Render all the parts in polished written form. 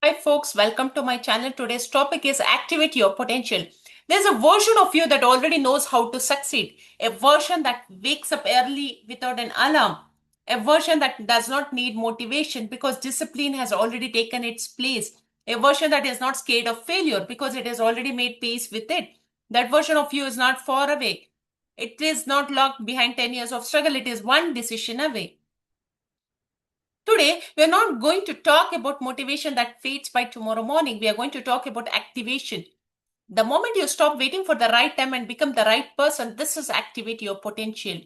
Hi folks, welcome to my channel. Today's topic is activate your potential. There's a version of you that already knows how to succeed, a version that wakes up early without an alarm, a version that does not need motivation because discipline has already taken its place, a version that is not scared of failure because it has already made peace with it. That version of you is not far away. It is not locked behind 10 years of struggle. It is one decision away. Today, we are not going to talk about motivation that fades by tomorrow morning. We are going to talk about activation. The moment you stop waiting for the right time and become the right person, this is activate your potential.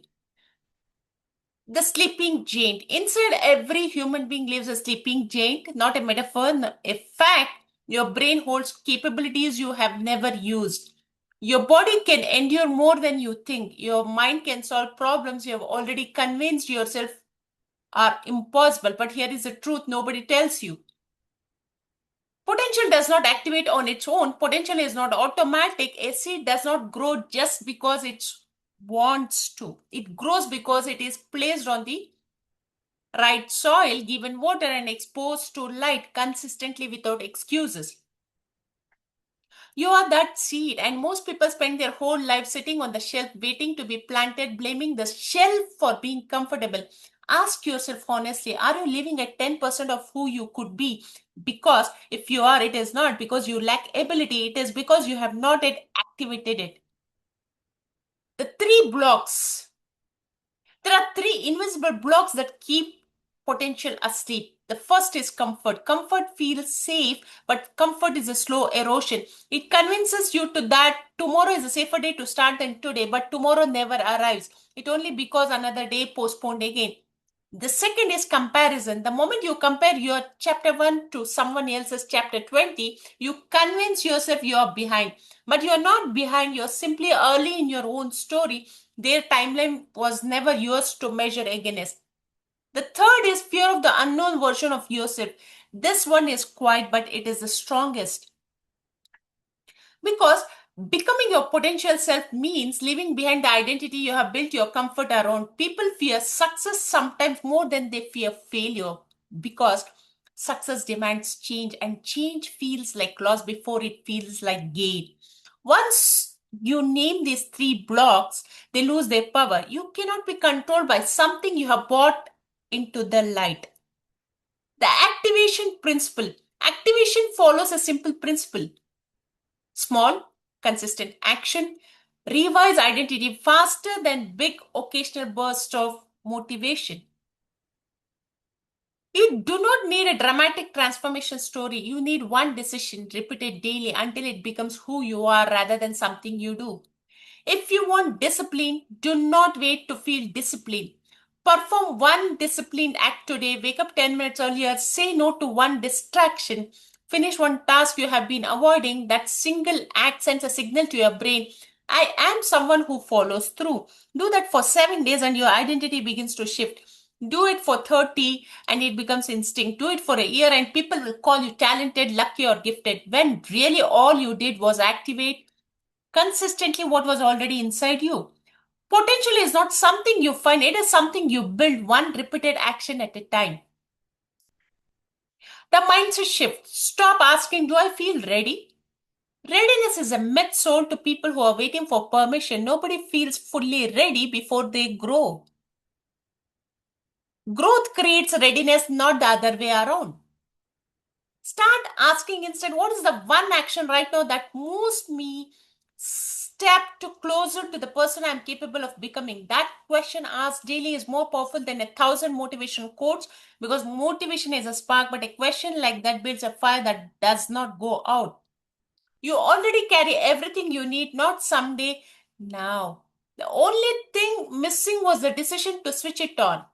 The sleeping giant. Inside every human being lives a sleeping giant, not a metaphor, a fact. Your brain holds capabilities you have never used. Your body can endure more than you think. Your mind can solve problems you have already convinced yourself are impossible. But here is the truth nobody tells you. Potential does not activate on its own. Potential is not automatic. A seed does not grow just because it wants to. It grows because it is placed on the right soil, given water, and exposed to light consistently without excuses. You are that seed, and most people spend their whole life sitting on the shelf waiting to be planted, blaming the shelf for being comfortable. Ask yourself honestly, are you living at 10% of who you could be? Because if you are, it is not because you lack ability, it is because you have not yet activated it. The three blocks. There are three invisible blocks that keep potential asleep. The first is comfort. Comfort feels safe, but comfort is a slow erosion. It convinces you to that tomorrow is a safer day to start than today, but tomorrow never arrives. It only because another day postponed again. The second is comparison. The moment you compare your chapter 1 to someone else's chapter 20, you convince yourself you are behind. But you are not behind, you're simply early in your own story. Their timeline was never yours to measure against. The third is fear of the unknown version of yourself. This one is quiet, but it is the strongest. Because becoming your potential self means leaving behind the identity you have built your comfort around. People fear success sometimes more than they fear failure because success demands change, and change feels like loss before it feels like gain. Once you name these three blocks, they lose their power. You cannot be controlled by something you have brought into the light. The activation principle. Activation follows a simple principle. Small, consistent action revise identity faster than big occasional bursts of motivation. You do not need a dramatic transformation story. You need one decision repeated daily until it becomes who you are rather than something you do. If you want discipline, do not wait to feel disciplined. Perform one disciplined act today. Wake up 10 minutes earlier. Say no to one distraction. Finish one task you have been avoiding. That single act sends a signal to your brain. I am someone who follows through. Do that for 7 days and your identity begins to shift. Do it for 30 and it becomes instinct. Do it for a year and people will call you talented, lucky, or gifted. When really all you did was activate consistently what was already inside you. Potential is not something you find, it is something you build one repeated action at a time. The mindset shift. Stop asking, do I feel ready? Readiness is a myth sold to people who are waiting for permission. Nobody feels fully ready before they grow. Growth creates readiness, not the other way around. Start asking instead, what is the one action right now that moves me step to closer to the person I'm capable of becoming? That question asked daily is more powerful than 1,000 motivation quotes because motivation is a spark, but a question like that builds a fire that does not go out. You already carry everything you need, not someday, now. The only thing missing was the decision to switch it on.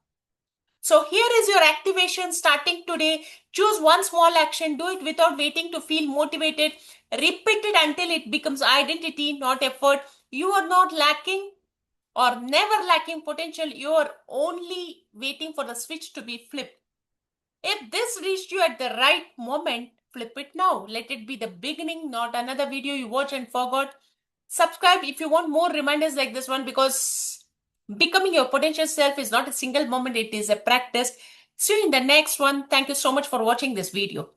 So here is your activation starting today. Choose one small action, do it without waiting to feel motivated. Repeat it until it becomes identity, not effort. You are not lacking or never lacking potential. You are only waiting for the switch to be flipped. If this reached you at the right moment, flip it now. Let it be the beginning, not another video you watch and forgot. Subscribe if you want more reminders like this one because becoming your potential self is not a single moment, it is a practice. See you in the next one. Thank you so much for watching this video.